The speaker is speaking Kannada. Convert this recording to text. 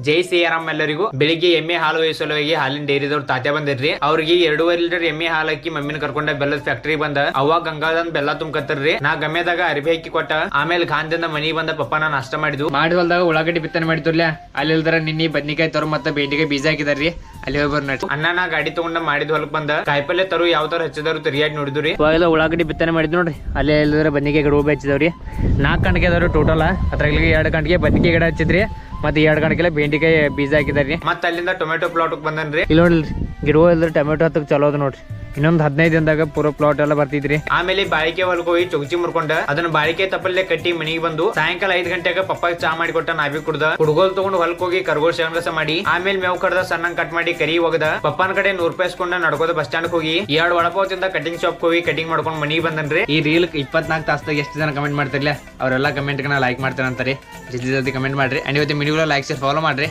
ಜೈ ಸಿಯಾರಾಮ್ ಎಲ್ಲರಿಗೂ. ಬೆಳಿಗ್ಗೆ ಎಮ್ಮೆ ಹಾಲು ವಹಿಸಲುವಾಗಿ ಹಾಲಿನ ಡೈರಿದವ್ರು ತಾತ್ಯ ಬಂದಿರ್ರಿ. ಅವ್ರಿಗೆ 2.5 ಲೀಟರ್ ಎಮ್ಮೆ ಹಾಲು ಹಾಕಿ ಮಮ್ಮಿನ ಕರ್ಕೊಂಡ ಬೆಲ್ಲದ ಫ್ಯಾಕ್ಟರಿ ಬಂದ ಅವಾಗ ಗಂಗಾದಂದ್ ಬೆಲ್ಲ ತುಂಬಕತ್ತರ್ರಿ. ನಾ ಗಮ್ಯದಾಗ ಅರಿಬಿ ಹಾಕಿ ಕೊಟ್ಟ ಆಮೇಲೆ ಖಾನ್ದಿಂದ ಮನಿಗೆ ಬಂದ ಪಪ್ಪ ನಾ ನಾಷ್ಟ ಮಾಡಿದ್ವು. ಮಾಡಿದ್ವಲ್ದಾಗ ಉಳ್ಳಾಗಡ್ಡಿ ಬಿತ್ತನೆ ಮಾಡಿದ್ರಲ್ಲ ಅಲ್ಲಿ ಇಲ್ದಾರ ನಿನ್ನಿ ಬದ್ನಿಕಾಯಿ ತರು ಮತ್ತೆ ಬೆಂಡಿಕಾಯಿ ಬೀಜ ಹಾಕಿದಾರ್ರಿ. ಅಲ್ಲಿ ಹೋಗಿ ಬರ್ನ ಅಣ್ಣ ನಾ ಗಾಡಿ ತಗೊಂಡ ಮಾಡಿದ್ ಹೊಲಕ್ ಬಂದ ಕಾಯಿಪಲ್ಲೆ ತರು ಯಾವ ತರ ಹಚ್ಚಿದಾರು ತಿರಿಯಾಗಿ ನೋಡಿದ್ರಿ. ಇವಾಗೆಲ್ಲ ಉಳ್ಳಾಗಡ್ಡಿ ಬಿತ್ತನೆ ಮಾಡಿದ್ ನೋಡ್ರಿ. ಅಲ್ಲಿ ಇಲ್ದಾರ ಬದ್ನಿಕಾಯಿ ಗಿಡ ಹಚ್ಚಿದವ್ರಿ. 4 ಗಂಟೆಗೆ ಅದಾವ್ರಿ ಟೋಟಲ್. ಅದ್ರಾಗ 2 ಗಂಟೆಗೆ ಬದ್ನಿಕಾಯಿ ಗಿಡ ಹಚ್ಚಿದ್ರಿ. ಮತ್ತೆ 2 ಗಂಟೆಗೆಲ್ಲ ಬೆಂಡಿಕಾಯಿ ಬೀಜ ಹಾಕಿದಾರಿ. ಮತ್ತೆ ಅಲ್ಲಿಂದ ಟೊಮೆಟೊ ಪ್ಲಾಟ್ ಬಂದನ್ರಿ. ಇಲ್ಲಿ ನೋಡ್ರಿ ಗಿಡ ಇಲ್ದ್ರ ಟೊಮೆಟೊ ಹತ್ತಕ್ ಚಲೋ ಅದ ನೋಡ್ರಿ. ಇನ್ನೊಂದ್ 15 ದಿನದಾಗ ಪೂರ ಪ್ಲಾಟ್ ಎಲ್ಲ ಬರ್ತಿದ್ರಿ. ಆಮೇಲೆ ಬಾಳಿಕೆ ಹೊಲಕ್ ಹೋಗಿ ಚೊಗಚಿ ಮುರ್ಕೊಂಡ ಅದನ್ನ ಬಾಳಿಕೆ ತಪ್ಪಲ್ಲೇ ಕಟ್ಟಿ ಮನಿಗೆ ಬಂದು ಸಾಯಂಕಾಲ 5 ಗಂಟೆಗೆ ಪಪ್ಪ ಚಾ ಮಾಡಿ ಕೊಟ್ಟ. ನಾವಿ ಕುಡ್ದ ಕುಡ್ಗೋಲ್ ತಗೊಂಡು ಹೊಲಕ್ ಹೋಗಿ ಕರ್ಗೋಲ್ ಶೇಂಗಸ ಮಾಡಿ ಆಮೇಲೆ ಮೇವ್ ಕಡ್ದ ಸಣ್ಣ ಕಟ್ ಮಾಡಿ ಕರಿ ಹೋಗದ. ಪಪ್ಪನ ಕಡೆ 100 ರೂಪಾಯಿ ಇಸ್ಕೊಂಡ ನಡ್ಕೋದ ಬಸ್ ಸ್ಟ್ಯಾಂಡ್ ಹೋಗಿ 2 ವಡಪಾವ್ ತಿಂದ ಕಟಿಂಗ್ ಶಾಪ್ ಹೋಗಿ ಕಟಿಂಗ್ ಮಾಡ್ಕೊಂಡ್ ಮನಿಗೆ ಬಂದನ್ರಿ. ಈ ರೀಲ್ 24 ತಾಸ್ದಾಗ ಎಷ್ಟು ಜನ ಕಮೆಂಟ್ ಮಾಡ್ತಿರ್ಲಿಲ್ಲ ಅವರೆಲ್ಲ ಕಮೆಂಟ್ ಲೈಕ್ ಮಾಡ್ತಾರ ಅಂತಾರೆ. ಜಲ್ದಿ ಕಮೆಂಟ್ ಮಾಡ್ರಿ. ಅಂಡ್ ಇವತ್ತು ಮಿನಿಗಳು ಲೈಕ್ ಶೇರ್ ಫಾಲೋ ಮಾಡ್ರಿ.